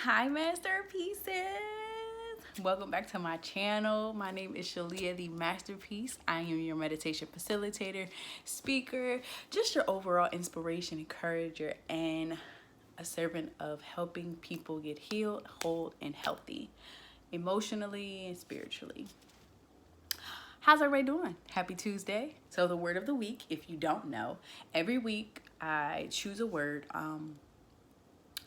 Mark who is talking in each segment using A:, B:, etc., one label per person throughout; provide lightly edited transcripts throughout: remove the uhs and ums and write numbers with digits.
A: Hi, masterpieces. Welcome back to my channel. My name is Shalia, the Masterpiece. I am your meditation facilitator, speaker, just your overall inspiration, encourager, and a servant of helping people get healed, whole, and healthy, emotionally and spiritually. How's everybody doing? Happy Tuesday. So the word of the week, if you don't know, every week I choose a word.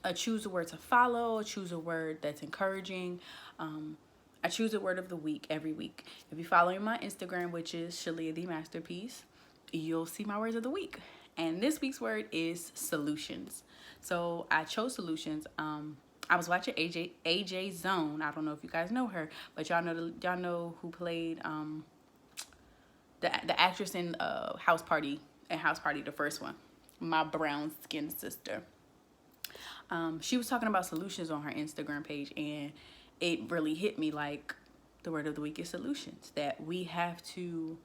A: I choose a word to follow. I choose a word that's encouraging. I choose a word of the week every week. If you're following my Instagram, which is Shalia the Masterpiece, you'll see my words of the week. And this week's word is solutions. So I chose solutions. I was watching AJ Zone. I don't know if you guys know her, but y'all know who played the actress in House Party, the first one, my brown skinned sister. She was talking about solutions on her Instagram page, and it really hit me like the word of the week is solutions. That we have to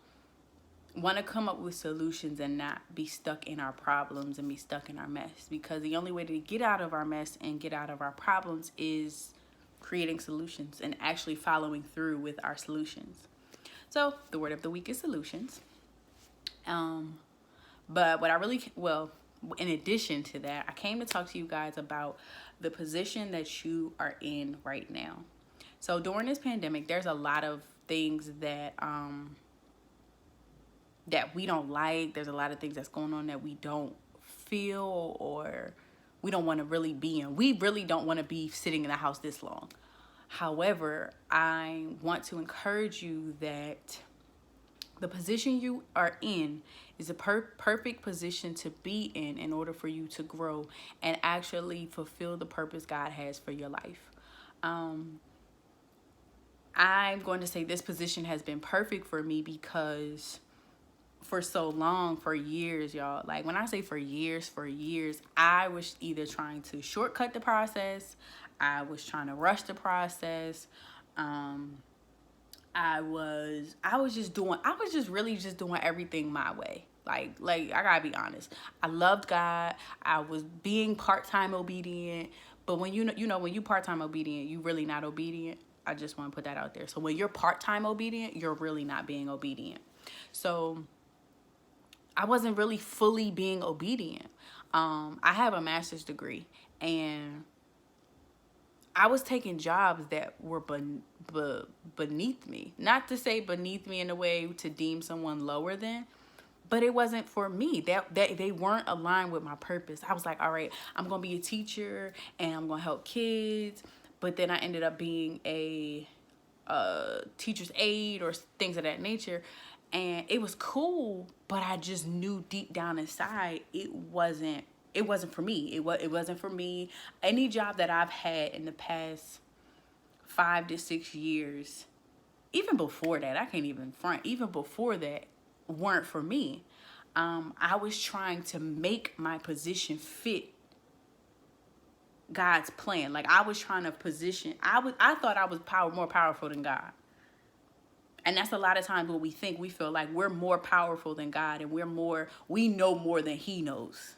A: want to come up with solutions and not be stuck in our problems and be stuck in our mess. Because the only way to get out of our mess and get out of our problems is creating solutions and actually following through with our solutions. So the word of the week is solutions. But what I really, in addition to that, I came to talk to you guys about the position that you are in right now. So during this pandemic, there's a lot of things that we don't like. There's a lot of things that's going on that we don't feel or we don't want to really be in. We really don't want to be sitting in the house this long. However, I want to encourage you that the position you are in is a perfect position to be in order for you to grow and actually fulfill the purpose God has for your life. I'm going to say this position has been perfect for me because for so long, for years, y'all, like when I say for years, I was either trying to shortcut the process, I was trying to rush the process, I was really just doing everything my way. Like I gotta be honest. I loved God. I was being part-time obedient. But when when you part-time obedient, you really not obedient. I just want to put that out there. So when you're part-time obedient, you're really not being obedient. So I wasn't really fully being obedient. I have a master's degree, and I was taking jobs that were beneath me. Not to say beneath me in a way to deem someone lower than, but it wasn't for me. They weren't aligned with my purpose. I was like, all right, I'm going to be a teacher and I'm going to help kids. But then I ended up being a teacher's aide or things of that nature. And it was cool, but I just knew deep down inside it wasn't for me. It wasn't for me. Any job that I've had in the past 5 to 6 years, even before that, I can't even front, even before that, weren't for me. I was trying to make my position fit God's plan. Like I was trying to position, I thought I was more powerful than God. And that's a lot of times what we think. We feel like we're more powerful than God and we know more than He knows.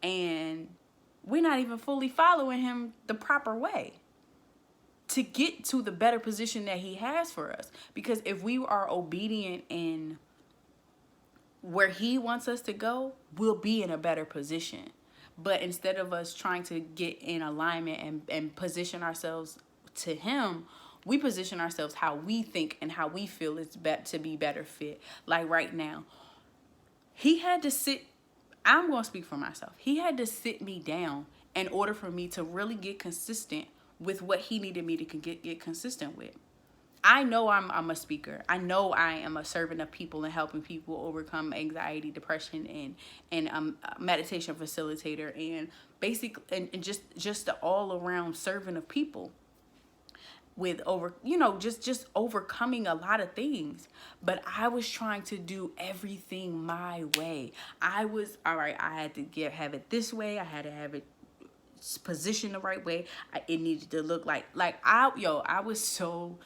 A: And we're not even fully following Him the proper way to get to the better position that He has for us. Because if we are obedient in where He wants us to go, we'll be in a better position. But instead of us trying to get in alignment and position ourselves to Him, we position ourselves how we think and how we feel it's to be better fit. Like right now, He had to sit, I'm going to speak for myself. He had to sit me down in order for me to really get consistent with what He needed me to get consistent with. I know I'm a speaker. I know I am a servant of people and helping people overcome anxiety, depression, and a meditation facilitator, and and just the all around servant of people with just overcoming a lot of things. But I was trying to do everything my way. I was all right. I had to have it this way. I had to have it positioned the right way. It needed to look like I was so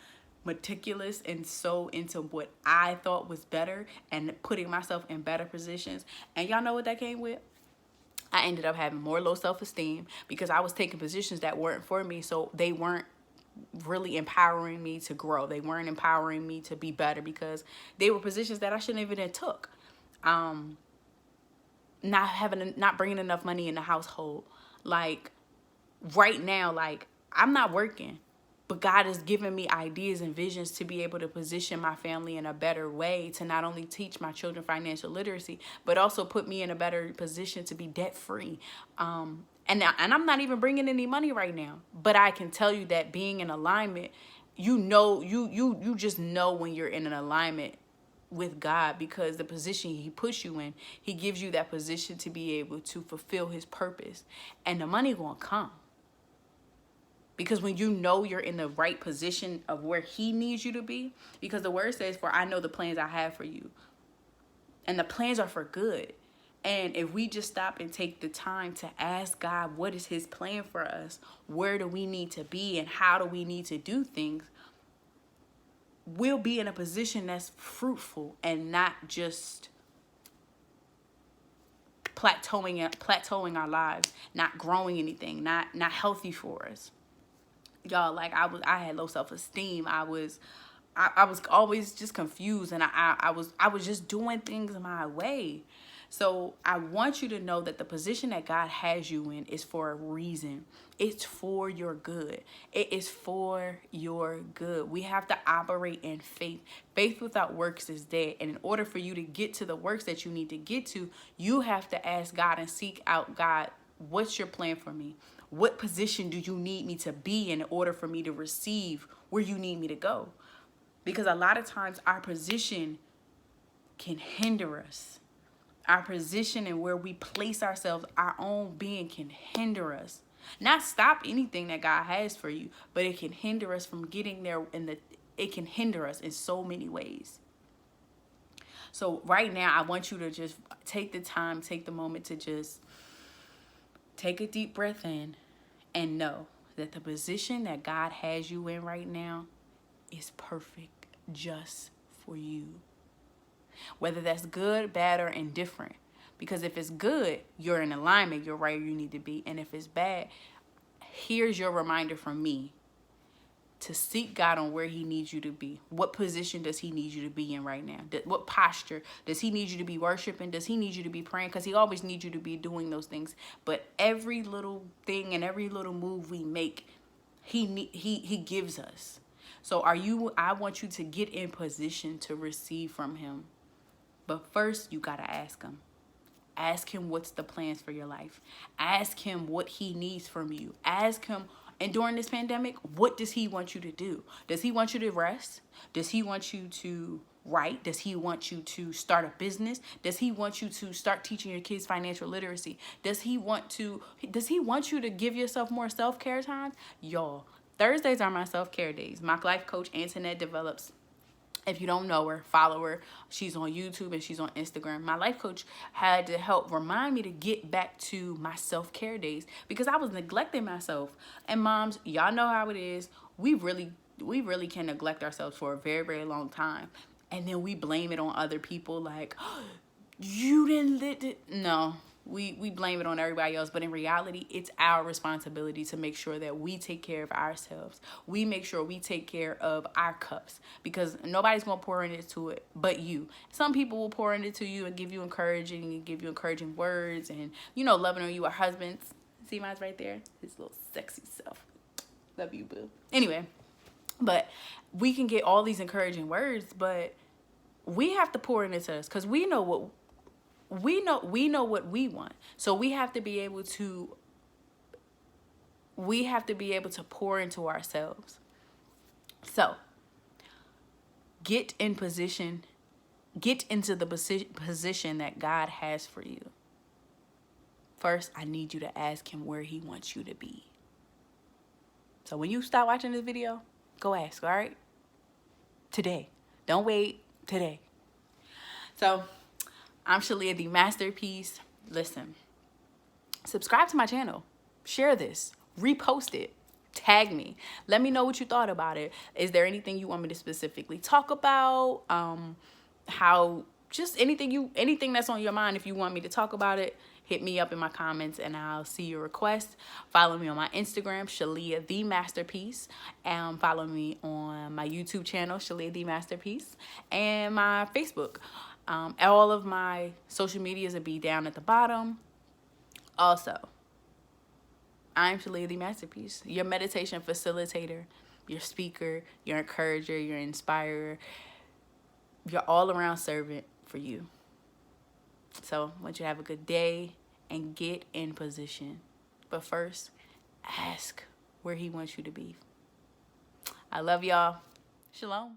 A: meticulous and so into what I thought was better and putting myself in better positions. And y'all know what that came with? I ended up having more low self-esteem because I was taking positions that weren't for me. So they weren't really empowering me to grow. They weren't empowering me to be better because they were positions that I shouldn't even have took. Not bringing enough money in the household. Like right now, like I'm not working, but God has given me ideas and visions to be able to position my family in a better way, to not only teach my children financial literacy, but also put me in a better position to be debt free. And I'm not even bringing any money right now, but I can tell you that being in alignment, you just know when you're in an alignment with God, because the position he puts you in, he gives you that position to be able to fulfill his purpose, and the money gonna come. Because when you know you're in the right position of where he needs you to be, because the word says, for I know the plans I have for you. And the plans are for good. And if we just stop and take the time to ask God, what is his plan for us? Where do we need to be and how do we need to do things? We'll be in a position that's fruitful and not just plateauing our lives, not growing anything, not healthy for us. Y'all, like I had low self-esteem. I was always just confused, and I was just doing things my way. So I want you to know that the position that God has you in is for a reason. It's for your good. It is for your good. We have to operate in faith. Faith without works is dead. And in order for you to get to the works that you need to get to, you have to ask God and seek out God. What's your plan for me? What position do you need me to be in order for me to receive where you need me to go? Because a lot of times our position can hinder us. Our position and where we place ourselves, our own being, can hinder us. Not stop anything that God has for you, but it can hinder us from getting there. It can hinder us in so many ways. So right now, I want you to just take the time, take the moment to just take a deep breath in and know that the position that God has you in right now is perfect just for you. Whether that's good, bad, or indifferent. Because if it's good, you're in alignment, you're right where you need to be. And if it's bad, here's your reminder from me to seek God on where he needs you to be. What position does he need you to be in right now? What posture does he need you to be worshiping? Does he need you to be praying? Because he always needs you to be doing those things. But every little thing and every little move we make, he gives us. So I want you to get in position to receive from him. But first, you got to ask him. Ask him what's the plans for your life. Ask him what he needs from you. Ask him, and during this pandemic, what does he want you to do? Does he want you to rest? Does he want you to write? Does he want you to start a business? Does he want you to start teaching your kids financial literacy? Does he want you to give yourself more self-care time? Y'all, Thursdays are my self-care days. My life coach, Antoinette, develops. If you don't know her, follow her. She's on YouTube and she's on Instagram. My life coach had to help remind me to get back to my self-care days because I was neglecting myself. And moms, y'all know how it is. We really can neglect ourselves for a very, very long time. And then we blame it on other people like, oh, you didn't let it. No. We blame it on everybody else, but in reality, it's our responsibility to make sure that we take care of ourselves. We make sure we take care of our cups because nobody's going to pour into it but you. Some people will pour into you and give you encouraging words and, loving on you. Our husbands, see mine's right there, his little sexy self. Love you, boo. Anyway, but we can get all these encouraging words, but we have to pour into us because we know what we want. So we have to be able to pour into ourselves. So get into the position that God has for you. First, I need you to ask him where he wants you to be. So when you stop watching this video, go ask, all right? Today. Don't wait. Today. So I'm Shalia, the masterpiece. Listen, subscribe to my channel. Share this. Repost it. Tag me. Let me know what you thought about it. Is there anything you want me to specifically talk about? Just anything that's on your mind. If you want me to talk about it, hit me up in my comments and I'll see your request. Follow me on my Instagram, Shalia the Masterpiece, and follow me on my YouTube channel, Shalia the Masterpiece, and my Facebook. All of my social medias will be down at the bottom. Also, I'm Shalia the Masterpiece, your meditation facilitator, your speaker, your encourager, your inspirer, your all-around servant for you. So I want you to have a good day and get in position. But first, ask where he wants you to be. I love y'all. Shalom.